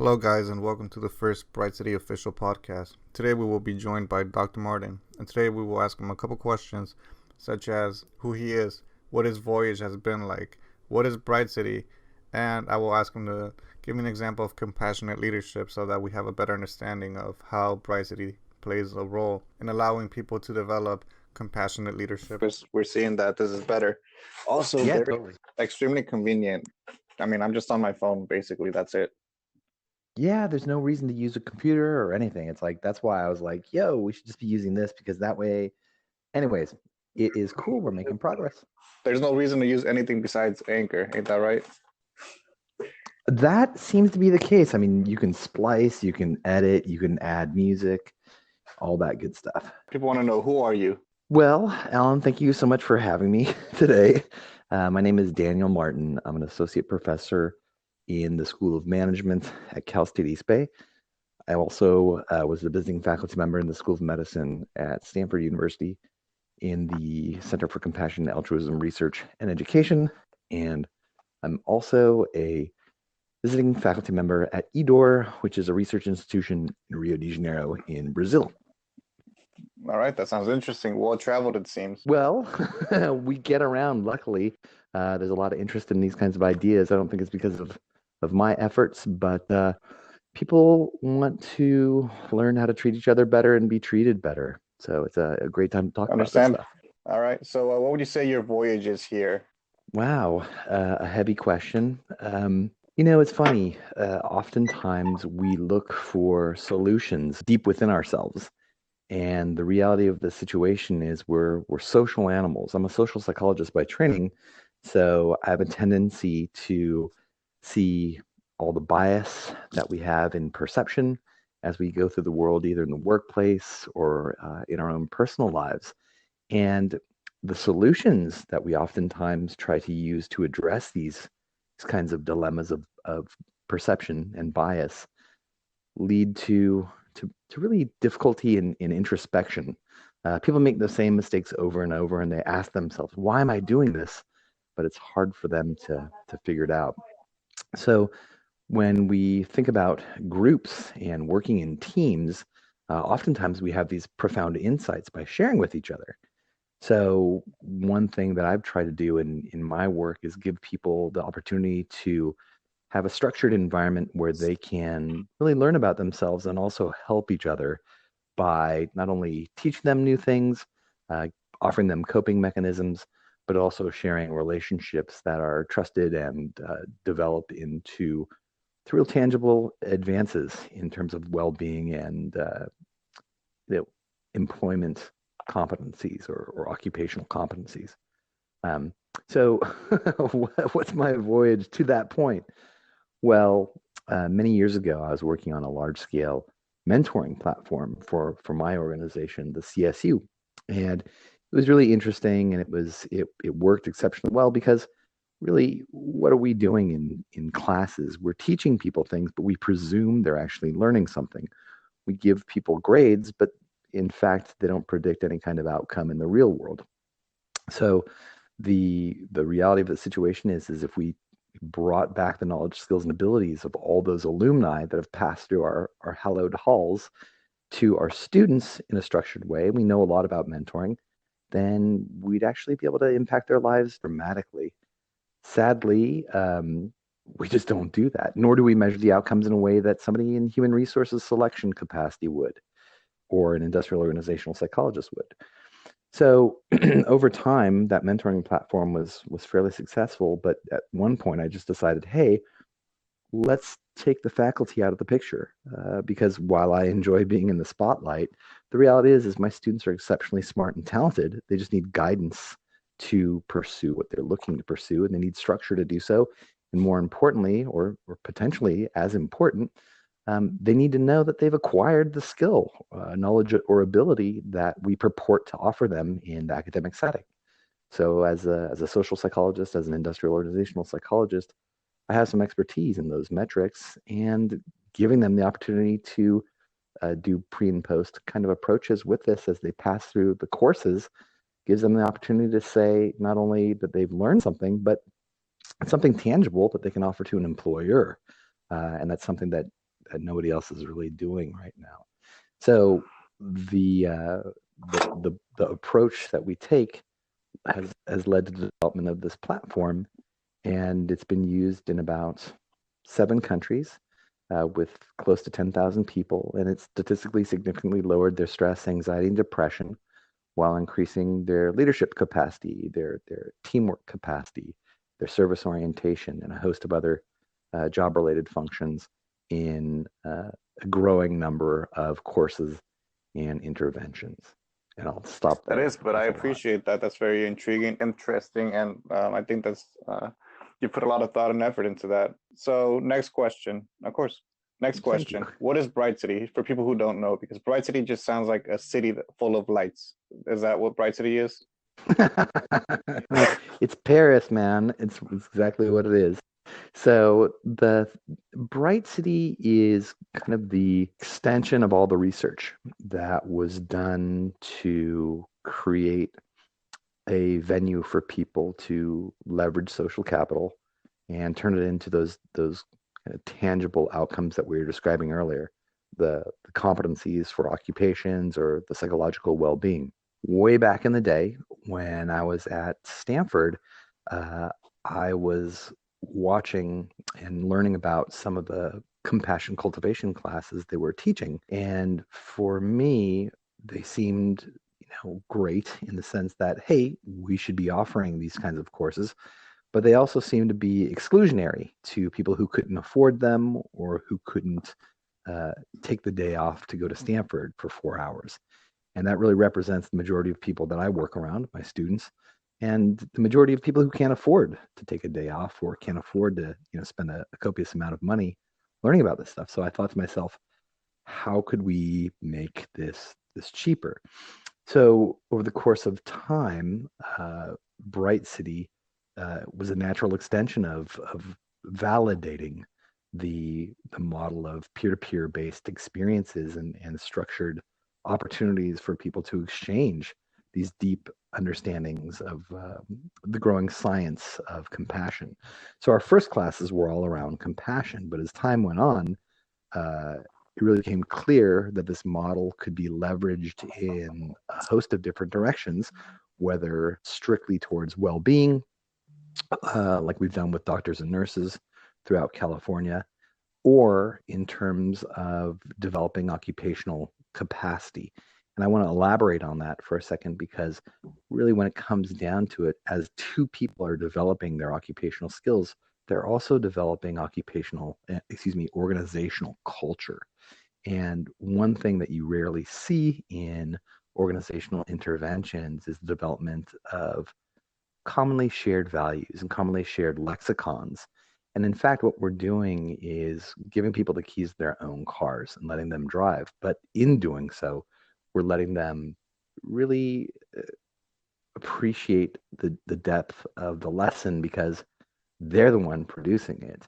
Hello, guys, and welcome to the first Brightsity official podcast. Today we will be joined by Dr. Martin, and today we will ask him a couple questions, such as who he is, what his voyage has been like, what is Brightsity, and I will ask him to give me an example of compassionate leadership so that we have a better understanding of how Brightsity plays a role in allowing people to develop compassionate leadership. We're seeing that this is better. Also, Yeah, they're totally. extremely convenient. I mean, I'm just on my phone, basically, that's it. Yeah, there's no reason to use a computer or anything. It's like that's why I was like, yo, we should just be using this because that way, anyways, it is cool. We're making progress. There's no reason to use anything besides Anchor, ain't that right? That seems to be the case. I mean, you can splice, you can edit, you can add music, all that good stuff. People want to know, who are you? Well, Alan, thank you so much for having me today. My name is Daniel Martin. I'm an associate professor in the School of Management at Cal State East Bay. I also was a visiting faculty member in the School of Medicine at Stanford University in the Center for Compassion, Altruism Research and Education. And I'm also a visiting faculty member at EDOR, which is a research institution in Rio de Janeiro in Brazil. All right, that sounds interesting. Well traveled, it seems. Well, we get around, luckily. There's a lot of interest in these kinds of ideas. I don't think it's because of my efforts, but people want to learn how to treat each other better and be treated better. So it's a great time to talk about this Understand? stuff. All right. So, what would you say your voyage is here? Wow, a heavy question. It's funny. Oftentimes we look for solutions deep within ourselves. And the reality of the situation is we're social animals. I'm a social psychologist by training, so I have a tendency to see all the bias that we have in perception as we go through the world, either in the workplace or in our own personal lives. And the solutions that we oftentimes try to use to address these kinds of dilemmas of perception and bias lead to really difficulty in introspection. People make the same mistakes over and over, and they ask themselves, "Why am I doing this?" But it's hard for them to figure it out. So when we think about groups and working in teams, oftentimes we have these profound insights by sharing with each other. So one thing that I've tried to do in my work is give people the opportunity to have a structured environment where they can really learn about themselves and also help each other by not only teaching them new things, uh, offering them coping mechanisms, but also sharing relationships that are trusted and develop into real tangible advances in terms of well-being and you know, employment competencies or occupational competencies. Um, so, what's my voyage to that point? Well, many years ago, I was working on a large-scale mentoring platform for my organization, the CSU, and it was really interesting, and it worked exceptionally well because really, what are we doing in classes? We're teaching people things, but we presume they're actually learning something. We give people grades, but in fact, they don't predict any kind of outcome in the real world. So the reality of the situation is if we brought back the knowledge, skills, and abilities of all those alumni that have passed through our hallowed halls to our students in a structured way, we know a lot about mentoring, then we'd actually be able to impact their lives dramatically. Sadly, we just don't do that, nor do we measure the outcomes in a way that somebody in human resources selection capacity would, or an industrial organizational psychologist would. So over time, that mentoring platform was fairly successful. But at one point, I just decided, hey, let's take the faculty out of the picture because while I enjoy being in the spotlight, the reality is my students are exceptionally smart and talented. They just need guidance to pursue what they're looking to pursue, and they need structure to do so. And more importantly, or potentially as important, they need to know that they've acquired the skill, knowledge, or ability that we purport to offer them in the academic setting. So, as a social psychologist, as an industrial organizational psychologist, I have some expertise in those metrics, and giving them the opportunity to do pre and post kind of approaches with this as they pass through the courses gives them the opportunity to say not only that they've learned something, but something tangible that they can offer to an employer. And that's something that that nobody else is really doing right now. So the the approach that we take has led to the development of this platform, and it's been used in about 7 countries with close to 10,000 people, and it's statistically significantly lowered their stress, anxiety, and depression while increasing their leadership capacity, their teamwork capacity, their service orientation, and a host of other job-related functions in a growing number of courses and interventions. And I'll stop That there. is, but I That's a lot. appreciate that. That's very intriguing, interesting, and I think that's you put a lot of thought and effort into that. So, next question, of course. Next Thank you. question: what is Bright City for people who don't know? Because Bright City just sounds like a city full of lights. Is that what Bright City is? It's Paris, man. It's exactly what it is. So the Bright City is kind of the extension of all the research that was done to create a venue for people to leverage social capital and turn it into those kind of tangible outcomes that we were describing earlier, the competencies for occupations or the psychological well-being. Way back in the day when I was at Stanford, uh, I was watching and learning about some of the compassion cultivation classes they were teaching. And for me, they seemed, great in the sense that, hey, we should be offering these kinds of courses, but they also seemed to be exclusionary to people who couldn't afford them or who couldn't uh, take the day off to go to Stanford for 4 hours. And that really represents the majority of people that I work around, my students, and the majority of people who can't afford to take a day off or can't afford to, spend a copious amount of money learning about this stuff. So I thought to myself, how could we make this cheaper? So over the course of time, Bright City was a natural extension of validating the model of peer-to-peer based experiences and structured opportunities for people to exchange these deep understandings of the growing science of compassion. So our first classes were all around compassion, but as time went on, uh, it really became clear that this model could be leveraged in a host of different directions, whether strictly towards well-being, like we've done with doctors and nurses throughout California, or in terms of developing occupational capacity. And I want to elaborate on that for a second because really, when it comes down to it, as two people are developing their occupational skills, they're also developing organizational culture. And one thing that you rarely see in organizational interventions is the development of commonly shared values and commonly shared lexicons. And in fact, what we're doing is giving people the keys to their own cars and letting them drive. But in doing so, we're letting them really appreciate the depth of the lesson because they're the one producing it.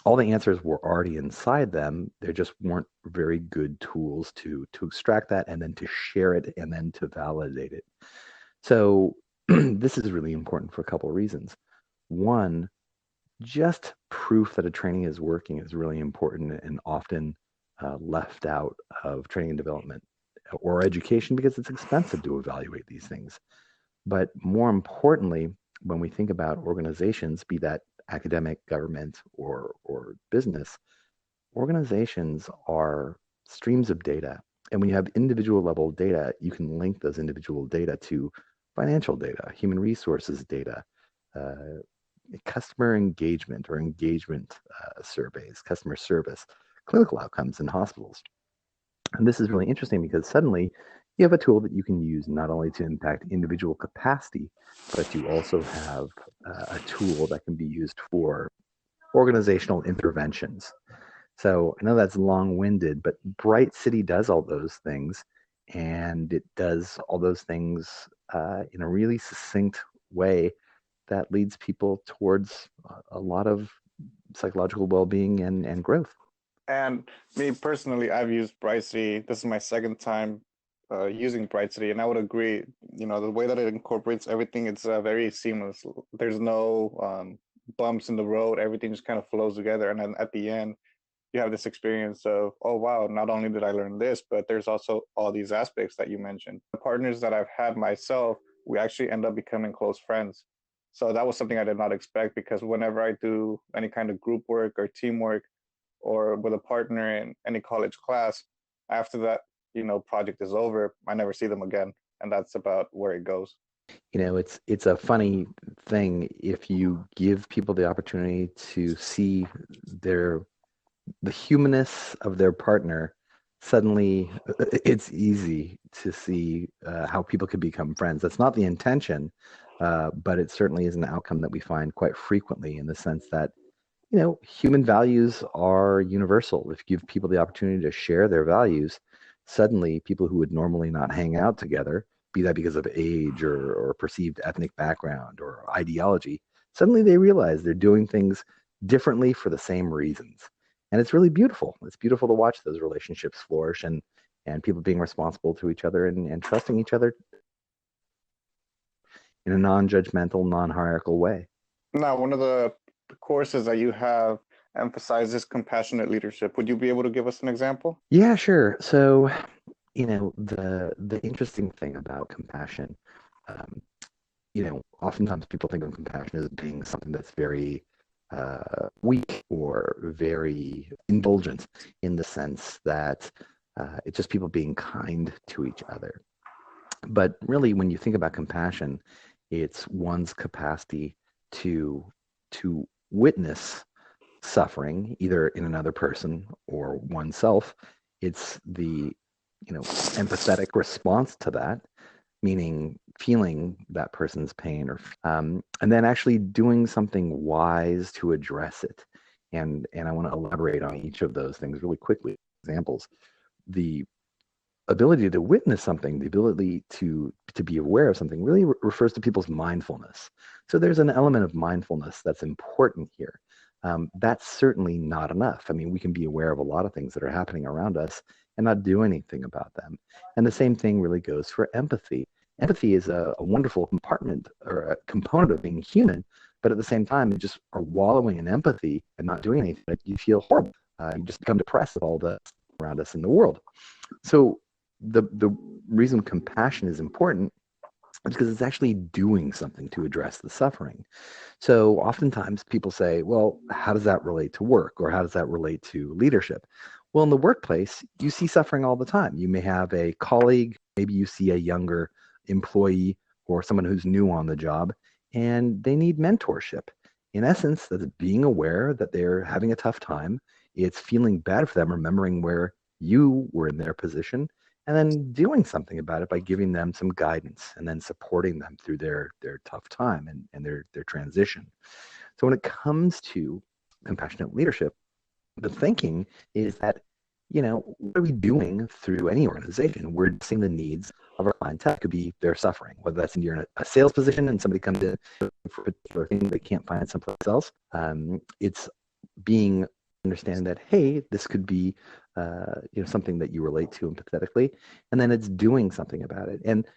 All the answers were already inside them. There just weren't very good tools to extract that and then to share it and then to validate it. So this is really important for a couple of reasons. One, just proof that a training is working is really important and often left out of training and development or education because it's expensive to evaluate these things. But more importantly, when we think about organizations, be that academic, government, or business, organizations are streams of data. And when you have individual level data, you can link those individual data to financial data, human resources data, uh, customer engagement or engagement surveys, customer service, clinical outcomes in hospitals. And this is really interesting because suddenly you have a tool that you can use not only to impact individual capacity, but you also have a tool that can be used for organizational interventions. So I know that's long winded, but Bright City does all those things. And it does all those things in a really succinct way that leads people towards a lot of psychological well being and growth. And me personally, I've used Brightsity. This is my second time using Brightsity, and I would agree. You know, the way that it incorporates everything, it's very seamless. There's no bumps in the road. Everything just kind of flows together, and then at the end, you have this experience of, oh wow, not only did I learn this, but there's also all these aspects that you mentioned. The partners that I've had myself, we actually end up becoming close friends. So that was something I did not expect, because whenever I do any kind of group work or teamwork or with a partner in any college class, after that, project is over, I never see them again. And that's about where it goes. It's a funny thing if you give people the opportunity to see their the humanness of their partner. Suddenly it's easy to see how people could become friends. That's not the intention, but it certainly is an outcome that we find quite frequently, in the sense that human values are universal. If you give people the opportunity to share their values, suddenly people who would normally not hang out together, be that because of age or perceived ethnic background or ideology, suddenly they realize they're doing things differently for the same reasons. And it's really beautiful. It's beautiful to watch those relationships flourish, and people being responsible to each other, and trusting each other in a non-judgmental, non-hierarchical way. Now, one of the courses that you have emphasizes compassionate leadership. Would you be able to give us an example? Yeah, sure. So, the interesting thing about compassion, um, oftentimes people think of compassion as being something that's very weak or very indulgent, in the sense that it's just people being kind to each other. But really, when you think about compassion, it's one's capacity to witness suffering, either in another person or oneself. It's the empathetic response to that, meaning feeling that person's pain, and then actually doing something wise to address it. And I want to elaborate on each of those things really quickly. Examples: the ability to witness something, the ability to be aware of something, really refers to people's mindfulness. So there's an element of mindfulness that's important here. That's certainly not enough. I mean, we can be aware of a lot of things that are happening around us and not do anything about them. And the same thing really goes for empathy. Empathy is a wonderful compartment or a component of being human, but at the same time, you just are wallowing in empathy and not doing anything. You feel horrible. You just become depressed with all the around us in the world. So the reason compassion is important is because it's actually doing something to address the suffering. So oftentimes people say, well, how does that relate to work, or how does that relate to leadership? Well, in the workplace, you see suffering all the time. You may have a colleague, maybe you see a younger employee or someone who's new on the job, and they need mentorship. In essence, that's being aware that they're having a tough time. It's feeling bad for them, remembering where you were in their position, and then doing something about it by giving them some guidance and then supporting them through their tough time and their transition. So when it comes to compassionate leadership, the thinking is that, what are we doing through any organization? We're seeing the needs of our clientele. It could be their suffering, whether that's you're in a sales position and somebody comes in for a particular thing they can't find someplace else. It's being understanding that, hey, this could be something that you relate to empathetically, and then it's doing something about it. And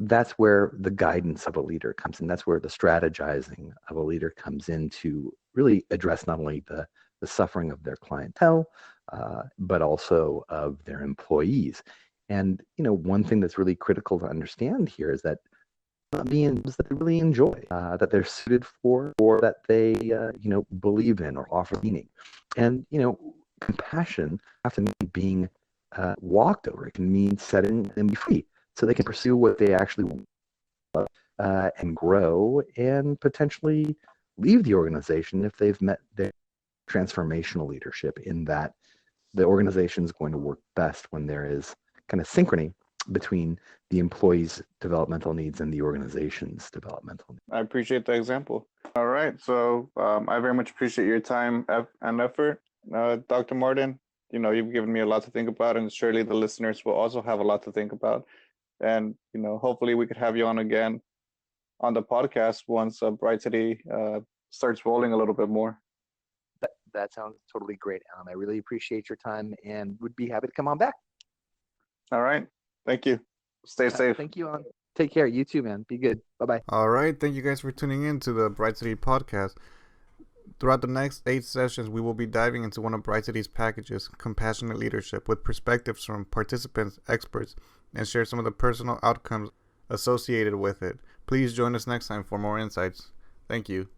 that's where the guidance of a leader comes in. That's where the strategizing of a leader comes in, to really address not only the suffering of their clientele, but also of their employees. And one thing that's really critical to understand here is that being that they really enjoy, that they're suited for, or that they believe in or offer meaning. And compassion often means being walked over. It can mean setting them free so they can pursue what they actually want, and grow, and potentially leave the organization if they've met their transformational leadership, in that the organization is going to work best when there is kind of synchrony between the employees' developmental needs and the organization's developmental needs. I appreciate the example. All right. So I very much appreciate your time and effort, Dr. Martin. You've given me a lot to think about, and surely the listeners will also have a lot to think about. And, hopefully we could have you on again on the podcast once Brightsity starts rolling a little bit more. That sounds totally great, Alan. I really appreciate your time and would be happy to come on back. All right. Thank you. Stay safe. Thank you, Alan. Take care. You too, man. Be good. Bye-bye. All right. Thank you guys for tuning in to the Brightsity podcast. Throughout the next 8 sessions, we will be diving into one of Brightsity's packages, Compassionate Leadership, with perspectives from participants, experts, and share some of the personal outcomes associated with it. Please join us next time for more insights. Thank you.